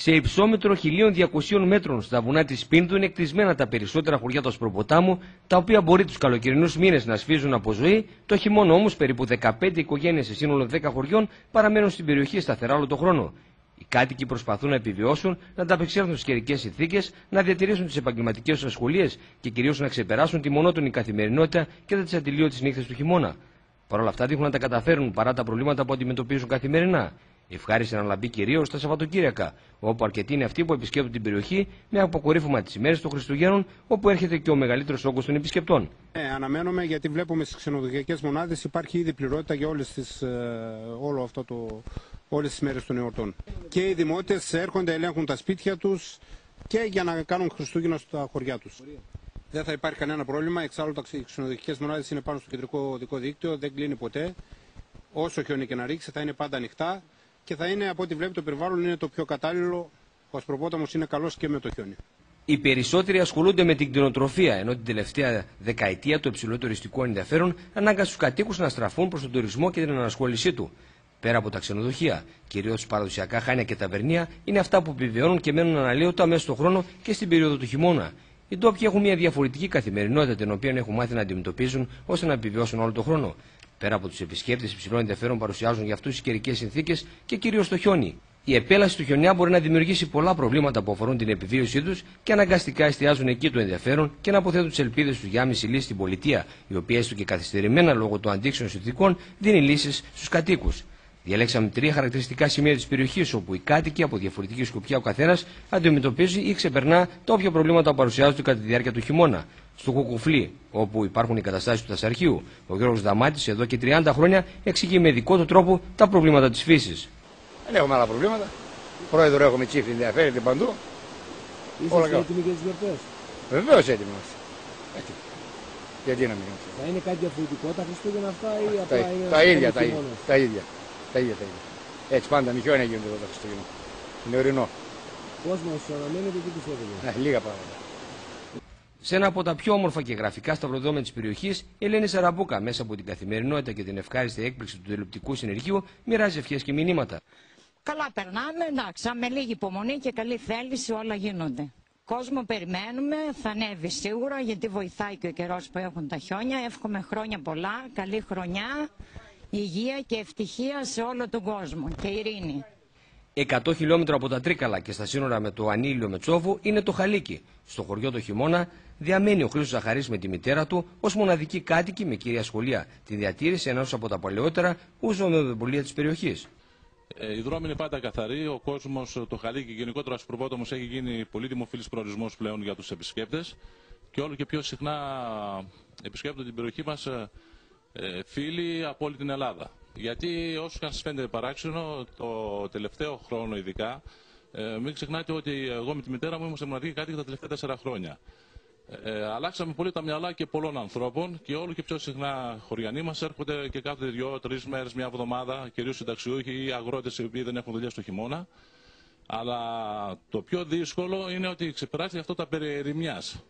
Σε υψόμετρο 1.200 μέτρων στα βουνά της Πίνδου είναι εκτισμένα τα περισσότερα χωριά του Ασπροποτάμου, τα οποία μπορεί τους καλοκαιρινούς μήνες να σφίζουν από ζωή, το χειμώνα όμως περίπου 15 οικογένειες σε σύνολο 10 χωριών παραμένουν στην περιοχή σταθερά όλο τον χρόνο. Οι κάτοικοι προσπαθούν να επιβιώσουν, να ανταπεξέλθουν στις καιρικές συνθήκες, να διατηρήσουν τις επαγγελματικές τους ασχολίες και κυρίως να ξεπεράσουν τη μονότονη καθημερινότητα και τις ατελείωτες νύχτες του χειμώνα. Παρ' όλα αυτά δείχνουν να τα καταφέρουν παρά τα προβλήματα που αντιμετωπίζουν καθημερινά. Ευχάριστη να λαμπεί κυρίως τα Σαββατοκύριακα, όπου αρκετοί είναι αυτοί που επισκέπτουν την περιοχή με αποκορύφωμα τις ημέρες των Χριστουγέννων, όπου έρχεται και ο μεγαλύτερος όγκος των επισκεπτών. Αναμένουμε, γιατί βλέπουμε στις ξενοδοχειακές μονάδες υπάρχει ήδη πληρότητα για όλες τις μέρες των εορτών. Και οι δημότες έρχονται, ελέγχουν τα σπίτια τους και για να κάνουν Χριστούγεννα στα χωριά τους. Δεν θα υπάρχει κανένα πρόβλημα, εξάλλου οι ξενοδοχειακές μονάδες είναι πάνω στο κεντρικό οδικό δίκτυο, δεν κλείνει ποτέ. Όσο χιόνι και να ρίξει θα είναι πάντα ανοιχτά και θα είναι, από ό,τι βλέπει, το περιβάλλον είναι το πιο κατάλληλο. Ο Ασπροπόταμος είναι καλός και με το χιόνι. Οι περισσότεροι ασχολούνται με την κτηνοτροφία, ενώ την τελευταία δεκαετία το υψηλό τουριστικό ενδιαφέρον ανάγκασε τους κατοίκους να στραφούν προς τον τουρισμό και την ανασχόλησή του. Πέρα από τα ξενοδοχεία, κυρίως παραδοσιακά χάνια και ταβερνία, είναι αυτά που επιβιώνουν και μένουν αναλύωτα μέσα στον χρόνο και στην περίοδο του χειμώνα. Οι ντόπιοι έχουν μια διαφορετική καθημερινότητα, την οποία έχουν μάθει να αντιμετωπίζουν ώστε να επιβιώσουν όλο τον χρόνο. Πέρα από τους επισκέπτες, υψηλό ενδιαφέρον παρουσιάζουν για αυτούς τις καιρικές συνθήκες και κυρίως το χιόνι. Η επέλαση του χιονιά μπορεί να δημιουργήσει πολλά προβλήματα που αφορούν την επιβίωσή τους και αναγκαστικά εστιάζουν εκεί το ενδιαφέρον και να αποθέτουν τις ελπίδες τους για άμεση λύση στην πολιτεία, η οποία έστω και καθυστερημένα λόγω του αντίξεων συνθήκων δίνει λύσεις στους κατοίκους. Διαλέξαμε 3 χαρακτηριστικά σημεία της περιοχής, όπου οι κάτοικοι από διαφορετική σκοπιά ο καθένας αντιμετωπίζει ή ξεπερνά τα όποια προβλήματα παρουσιάζονται κατά τη διάρκεια του χειμώνα. Στο Κουκουφλί, όπου υπάρχουν οι καταστάσεις του Τασαρχείου, ο Γιώργος Δαμάτης εδώ και 30 χρόνια εξηγεί με δικό του τρόπο τα προβλήματα της φύσης. Δεν έχουμε άλλα προβλήματα. Πρόεδρο έχουμε, τσίφτη ενδιαφέρεται παντού. Είσαστε έτοιμοι για τις γιορτές? Βεβαίως έτοιμοι είμαστε. Γιατί να μην είμαστε. Θα είναι κάτι διαφορετικό τα Χριστούγεννα αυτά ή απλά είναι τα ίδια. Έτσι πάντα με χιόνια γίνονται εδώ τα Χριστούγεννα. Είναι ορεινό. Κόσμος αναμένεται και πιστεύετε? Λίγα πράγματα. Σε ένα από τα πιο όμορφα και γραφικά σταυροδρόμια της περιοχής, η Ελένη Σαραμπούκα, μέσα από την καθημερινότητα και την ευχάριστη έκπληξη του τηλεοπτικού συνεργείου, μοιράζει ευχές και μηνύματα. Καλά περνάμε, εντάξει, με λίγη υπομονή και καλή θέληση όλα γίνονται. Κόσμο περιμένουμε, θα ανέβει σίγουρα, γιατί βοηθάει και ο καιρός που έχουν τα χιόνια. Εύχομαι χρόνια πολλά, καλή χρονιά, υγεία και ευτυχία σε όλο τον κόσμο και ειρήνη. 100 χιλιόμετρα από τα Τρίκαλα και στα σύνορα με το Ανήλιο Μετσόβου είναι το Χαλίκι. Στο χωριό το χειμώνα διαμένει ο Χρήστος Ζαχαρής με τη μητέρα του ως μοναδική κάτοικη με κύρια σχολεία τη διατήρηση ενός από τα παλαιότερα ουζομεδοπολία της περιοχής. Οι δρόμοι είναι πάντα καθαροί. Ο κόσμος, το Χαλίκι, γενικότερα ο Ασπροπόταμος έχει γίνει πολύ δημοφιλής προορισμός πλέον για τους επισκέπτες και όλο και πιο συχνά επισκέπτονται την περιοχή μας φίλοι από όλη την Ελλάδα. Γιατί όσο και αν σας φαίνεται παράξενο, το τελευταίο χρόνο ειδικά, μην ξεχνάτε ότι εγώ με τη μητέρα μου ήμουν μοναδική κάτοικοι τα τελευταία 4 χρόνια. Αλλάξαμε πολύ τα μυαλά και πολλών ανθρώπων και όλο και πιο συχνά χωριανοί μας έρχονται και κάθονται 2-3 μέρες, μια εβδομάδα, κυρίως συνταξιούχοι ή αγρότες οι οποίοι δεν έχουν δουλειά στο χειμώνα. Αλλά το πιο δύσκολο είναι ότι ξεπεράσει αυτό τα περί ερημιάς.